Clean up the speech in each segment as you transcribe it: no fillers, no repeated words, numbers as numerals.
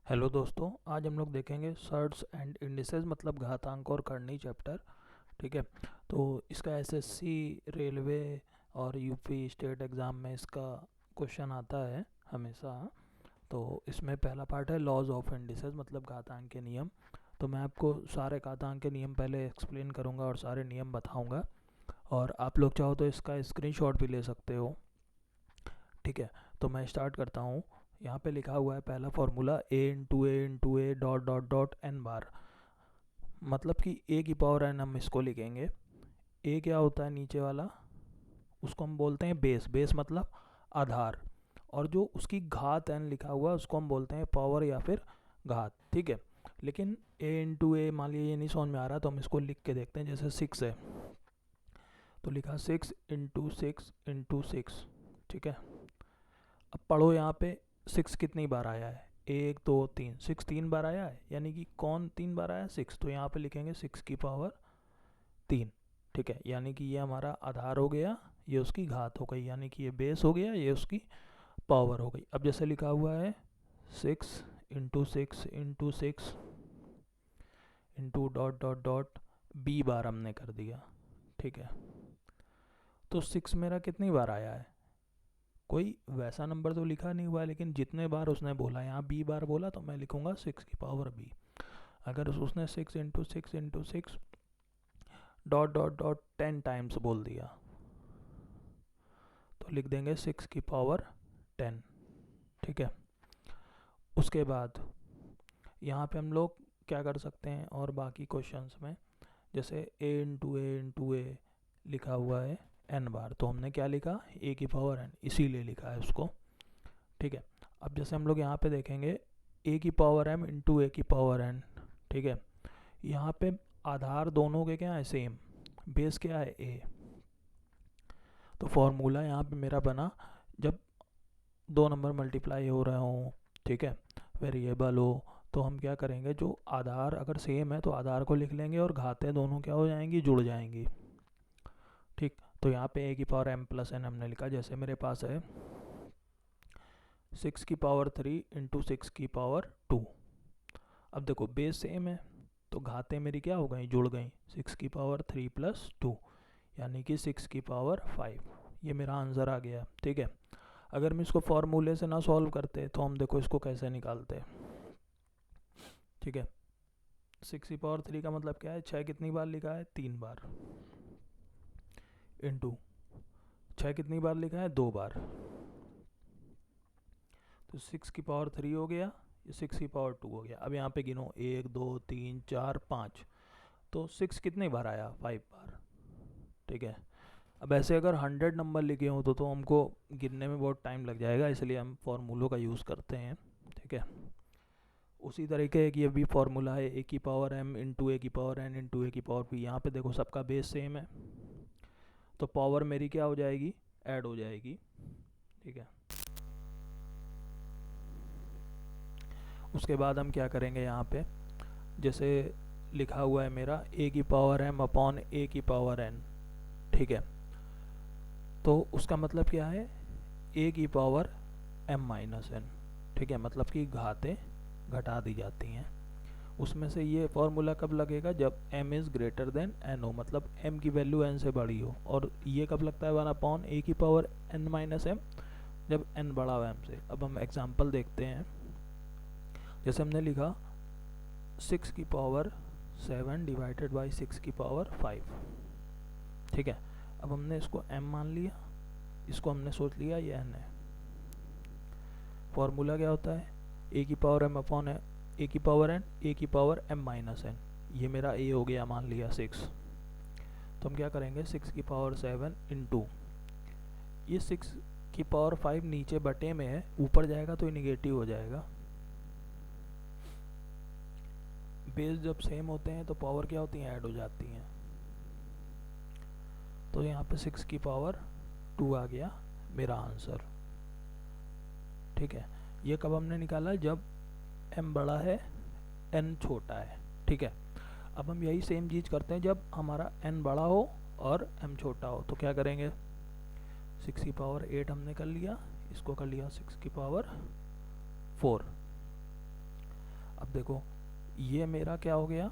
Hello दोस्तों, आज हम लोग देखेंगे सर्ट्स एंड इंडिसेस मतलब घातांक और करनी चैप्टर। ठीक है। तो इसका एसएससी, रेलवे और यूपी स्टेट एग्ज़ाम में इसका क्वेश्चन आता है हमेशा। तो इसमें पहला पार्ट है लॉज ऑफ इंडिसेस मतलब घातांक के नियम। तो मैं आपको सारे घातांक के नियम पहले एक्सप्लेन करूँगा और सारे नियम बताऊँगा, और आप लोग चाहो तो इसका स्क्रीनशॉट भी ले सकते हो। ठीक है। तो मैं स्टार्ट करता हूँ। यहाँ पे लिखा हुआ है पहला formula a dot dot dot n bar, मतलब कि a की पावर n हम इसको लिखेंगे। a क्या होता है नीचे वाला, उसको हम बोलते हैं बेस। बेस मतलब आधार, और जो उसकी घात n लिखा हुआ है उसको हम बोलते हैं पावर या फिर घात। ठीक है। लेकिन a मान लीजिए ये नहीं समझ में आ रहा तो हम इसको लिख के देखते हैं। जैसे 6 है तो लिखा 6 × 6 × 6। ठीक है। अब पढ़ो यहाँ पे 6 कितनी बार आया है, 1 2 3, 6 3 बार आया है, यानी कि कौन 3 बार आया, 6। तो यहाँ पे लिखेंगे 6 की पावर 3। ठीक है, यानी कि ये हमारा आधार हो गया, ये उसकी घात हो गई, यानी कि ये बेस हो गया, ये उसकी पावर हो गई। अब जैसे लिखा हुआ है 6 × 6 × 6 into dot dot dot b बार हमने कर दिया। ठीक है। तो 6 मेरा कितनी बार आया है, कोई वैसा नंबर तो लिखा नहीं हुआ है, लेकिन जितने बार उसने बोला, यहाँ b बार बोला तो मैं लिखूँगा 6 की पावर b। अगर उसने 6 × 6 × 6 डॉट डॉट डॉट 10 टाइम्स बोल दिया तो लिख देंगे 6 की पावर 10। ठीक है। उसके बाद यहाँ पे हम लोग क्या कर सकते हैं, और बाकी क्वेश्चंस में जैसे a लिखा हुआ है n बार, तो हमने क्या लिखा, a की पावर n, इसीलिए लिखा है उसको। ठीक है। अब जैसे हम लोग यहाँ पे देखेंगे a की पावर m इंटू a की पावर n। ठीक है। यहाँ पे आधार दोनों के क्या है, सेम। बेस क्या है, a। तो फॉर्मूला यहाँ पे मेरा बना, जब दो नंबर मल्टीप्लाई हो रहे हों, ठीक है, वेरिएबल हो, तो हम क्या करेंगे, जो आधार अगर सेम है तो आधार को लिख लेंगे और घातें दोनों क्या हो जाएंगी, जुड़ जाएंगी। ठीक। तो यहाँ पे a की पावर m प्लस n हमने लिखा। जैसे मेरे पास है 6 की पावर 3 इंटू 6 की पावर 2। अब देखो बेस सेम है तो घातें मेरी क्या हो गई, जुड़ गई। 6 की पावर 3 प्लस 2 यानी कि 6 की पावर 5। ये मेरा आंसर आ गया। ठीक है। अगर हम इसको फॉर्मूले से ना सॉल्व करते तो हम देखो इसको कैसे निकालते। ठीक है। 6 की पावर 3 का मतलब क्या है, 6 कितनी बार लिखा है, 3 बार, इंटू 6 कितनी बार लिखा है, 2 बार। तो 6 की पावर 3 हो गया, ये 6 की पावर 2 हो गया। अब यहाँ पे गिनो 1 2 3 4 5, तो 6 कितनी बार आया, 5 बार। ठीक है। अब ऐसे अगर 100 नंबर लिखे हों तो हमको गिनने में बहुत टाइम लग जाएगा, इसलिए हम फॉर्मूलों का यूज़ करते हैं। ठीक है। उसी तरीके की ये भी फार्मूला है, a की पावर m इंटू a की पावर n इंटू a की पावर p। यहाँ पे देखो सबका बेस सेम है तो पावर मेरी क्या हो जाएगी, ऐड हो जाएगी। ठीक है। उसके बाद हम क्या करेंगे, यहाँ पे जैसे लिखा हुआ है मेरा a की पावर m अपॉन a की पावर n। ठीक है। तो उसका मतलब क्या है, a की पावर m माइनस n। ठीक है, मतलब कि घातें घटा दी जाती हैं। उसमें से ये फॉर्मूला कब लगेगा, जब m is greater than n हो, मतलब m की वैल्यू n से बड़ी हो। और ये कब लगता है 1 अपॉन a की पावर n माइनस m, जब n बड़ा हो m से। अब हम एग्जांपल देखते हैं। जैसे हमने लिखा 6 की पावर 7 डिवाइडेड बाई 6 की पावर 5। ठीक है। अब हमने इसको m मान लिया, इसको हमने सोच लिया ये n है। फॉर्मूला क्या होता है, a की पावर m अपॉन a की पावर n, a की पावर m माइनस n। ये मेरा a हो गया, मान लिया 6। तो हम क्या करेंगे, 6 की पावर 7 इंटू ये 6 की पावर 5 नीचे बटे में है, ऊपर जाएगा तो ये निगेटिव हो जाएगा। बेस जब सेम होते हैं तो पावर क्या होती हैं, ऐड हो जाती हैं। तो यहाँ पे 6 की पावर 2 आ गया मेरा आंसर। ठीक है। ये कब हमने निकाला, जब m बड़ा है n छोटा है। ठीक है। अब हम यही सेम चीज़ करते हैं जब हमारा n बड़ा हो और m छोटा हो। तो क्या करेंगे, 6 की पावर 8 हमने कर लिया, इसको कर लिया 6 की पावर 4। अब देखो ये मेरा क्या हो गया,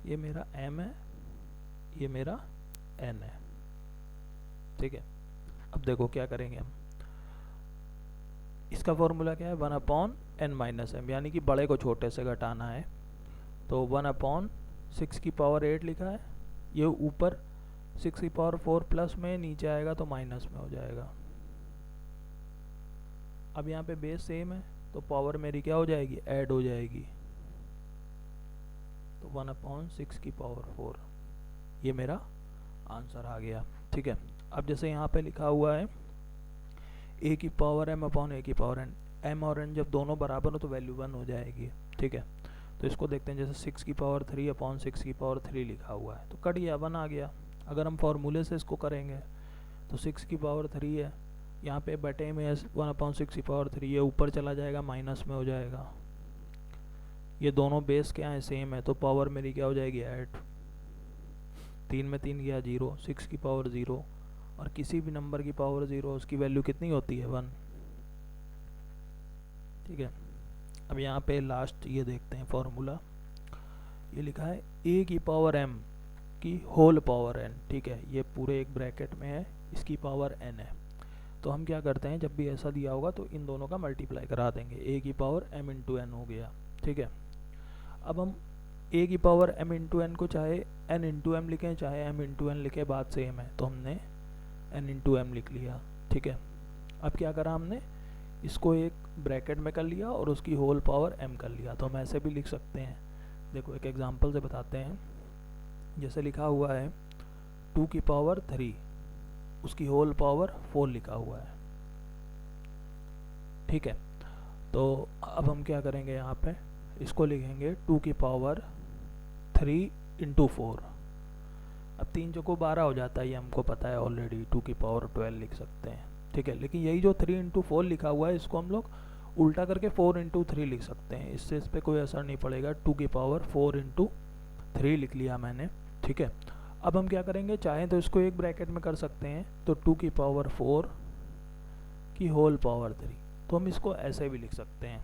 ये मेरा m है, ये मेरा n है, ठीक है। अब देखो क्या करेंगे हम, इसका फॉर्मूला क्या है, 1/n-m, यानी कि बड़े को छोटे से घटाना है। तो 1/6 की पावर 8 लिखा है, ये ऊपर 6 की पावर 4 प्लस में, नीचे आएगा तो माइनस में हो जाएगा। अब यहाँ पे बेस सेम है तो पावर मेरी क्या हो जाएगी, ऐड हो जाएगी। तो 1/6 की पावर 4, ये मेरा आंसर आ गया, ठीक है। अब जैसे यहाँ पे लिखा हुआ है a की पावर m/a की पावर n, m और n जब दोनों बराबर हो तो वैल्यू 1 हो जाएगी, ठीक है। तो इसको देखते हैं, जैसे 6 की पावर 3/6 की पावर 3 लिखा हुआ है तो कट गया, 1 आ गया। अगर हम फॉर्मूले से इसको करेंगे तो 6 की पावर 3 है, यहाँ पे बटे में 1/6 की पावर 3, ये ऊपर चला जाएगा माइनस में हो जाएगा। ये दोनों बेस क्या है, सेम है, तो पावर मेरी क्या हो जाएगी, ऐड। 3 में 3 गया 0, 6 की पावर 0, और किसी भी नंबर की पावर 0 उसकी वैल्यू कितनी होती है, 1, ठीक है। अब यहाँ पे लास्ट ये देखते हैं फॉर्मूला, ये लिखा है a की पावर m की होल पावर n, ठीक है। ये पूरे एक ब्रैकेट में है, इसकी पावर n है। तो हम क्या करते हैं, जब भी ऐसा दिया होगा तो इन दोनों का मल्टीप्लाई करा देंगे, a की पावर m इंटू n हो गया, ठीक है। अब हम a की पावर m इंटू n को चाहे n इंटू m लिखें चाहे m इंटू n लिखें, बात सेम है, तो हमने n इंटू m लिख लिया, ठीक है। अब क्या करा हमने, इसको एक ब्रैकेट में कर लिया और उसकी होल पावर m कर लिया। तो हम ऐसे भी लिख सकते हैं, देखो एक एग्जांपल से बताते हैं। जैसे लिखा हुआ है 2 की पावर 3, उसकी होल पावर 4 लिखा हुआ है, ठीक है। तो अब हम क्या करेंगे, यहाँ पे इसको लिखेंगे 2 की पावर 3 इंटू 4। अब 3 चौको 12 हो जाता है, ये हमको पता है ऑलरेडी, 2 की पावर 12 लिख सकते हैं, ठीक है। लेकिन यही जो 3 इंटू 4 लिखा हुआ है, इसको हम लोग उल्टा करके 4 इंटू 3 लिख सकते हैं, इससे इस पर कोई असर नहीं पड़ेगा। 2 की पावर 4 इंटू 3 लिख लिया मैंने, ठीक है। अब हम क्या करेंगे, चाहें तो इसको एक ब्रैकेट में कर सकते हैं, तो 2 की पावर 4 की होल पावर 3, तो हम इसको ऐसे भी लिख सकते हैं,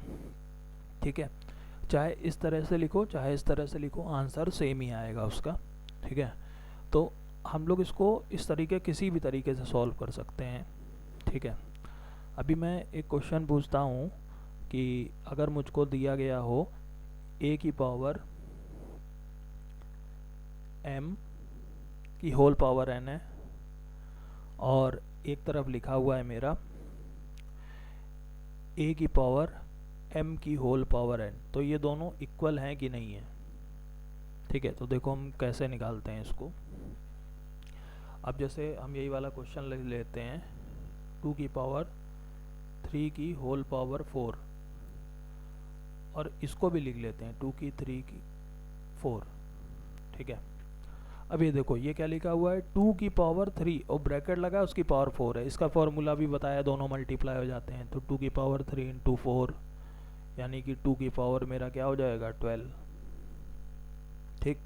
ठीक है। चाहे इस तरह से लिखो चाहे इस तरह से लिखो, आंसर सेम ही आएगा उसका, ठीक है। तो हम लोग इसको इस तरीके किसी भी तरीके से सॉल्व कर सकते हैं, ठीक है। अभी मैं एक क्वेश्चन पूछता हूँ कि अगर मुझको दिया गया हो a की पावर m की होल पावर n है, और एक तरफ लिखा हुआ है मेरा a की पावर m की होल पावर n, तो ये दोनों इक्वल हैं कि नहीं है, ठीक है। तो देखो हम कैसे निकालते हैं इसको। अब जैसे हम यही वाला क्वेश्चन ले लेते हैं, 2 की पावर 3 की होल पावर 4, और इसको भी लिख लेते हैं 2 की 3 की 4, ठीक है। अब ये देखो ये क्या लिखा हुआ है, 2 की पावर 3 और ब्रैकेट लगा है, उसकी पावर 4 है, इसका फॉर्मूला भी बताया, दोनों मल्टीप्लाई हो जाते हैं। तो 2 की पावर 3 इंटू 4, यानी कि 2 की पावर मेरा क्या हो जाएगा, 12, ठीक।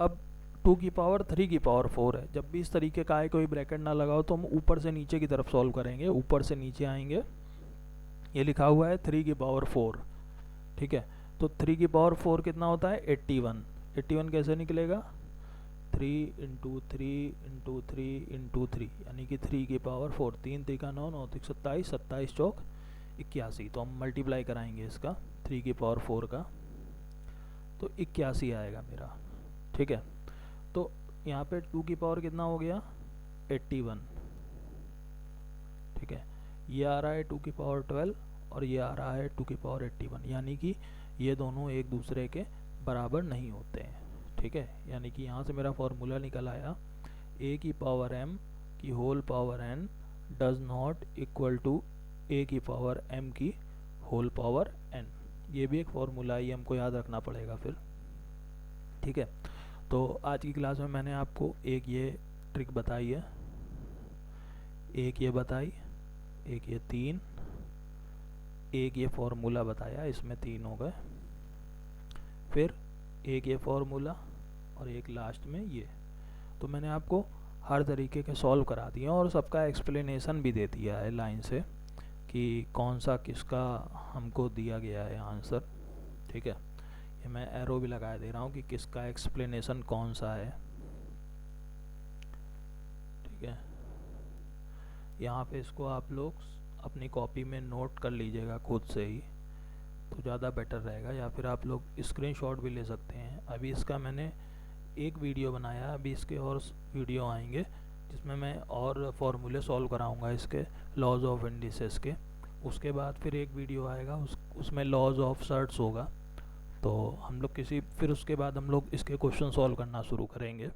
अब 2 की पावर 3 की पावर 4 है, जब भी इस तरीके का है कोई ब्रैकेट ना लगाओ तो हम ऊपर से नीचे की तरफ सॉल्व करेंगे, ऊपर से नीचे आएंगे। ये लिखा हुआ है 3 की पावर 4, ठीक है। तो 3 की पावर 4 कितना होता है, 81। 81 कैसे निकलेगा, 3 इंटू 3 इंटू 3 इंटू 3, यानी कि 3 की पावर 4, 3 3 का 9, 9 3 27, 27 चौक 81। तो हम मल्टीप्लाई कराएंगे इसका 3 की पावर 4 का, तो 81 आएगा मेरा, ठीक है। तो यहाँ पे 2 की पावर कितना हो गया, 81, ठीक है। ये आ रहा है 2 की पावर 12 और ये आ रहा है 2 की पावर 81, यानी कि ये दोनों एक दूसरे के बराबर नहीं होते हैं, ठीक है। यानी कि यहाँ से मेरा फॉर्मूला निकल आया, a की पावर m की whole power n does not equal to a की पावर m की होल पावर n। ये भी एक फॉर्मूला है, ये हमको याद रखना पड़ेगा फिर, ठीक है। तो आज की क्लास में मैंने आपको एक ये ट्रिक बताई है, एक ये बताई, एक ये 3, एक ये फॉर्मूला बताया, इसमें 3 हो गए, फिर एक ये फॉर्मूला और एक लास्ट में ये। तो मैंने आपको हर तरीके के सॉल्व करा दिए और सबका एक्सप्लेनेशन भी दे दिया है लाइन से, कि कौन सा किसका हमको दिया गया है आंसर। ठीक है, ये मैं एरो भी लगा दे रहा हूँ कि किसका एक्सप्लेनेशन कौन सा है। ठीक है, यहाँ पे इसको आप लोग अपनी कॉपी में नोट कर लीजिएगा खुद से ही, तो ज़्यादा बेटर रहेगा, या फिर आप लोग स्क्रीनशॉट भी ले सकते हैं। अभी इसका मैंने एक वीडियो बनाया, अभी इसके और वीडियो आएंगे जिसमें मैं और फॉर्मूले सॉल्व कराऊंगा इसके लॉज ऑफ इंडिसेस के। उसके बाद फिर एक वीडियो आएगा उसमें लॉज ऑफ सर्ट्स होगा। तो हम लोग फिर उसके बाद हम लोग इसके क्वेश्चन सॉल्व करना शुरू करेंगे।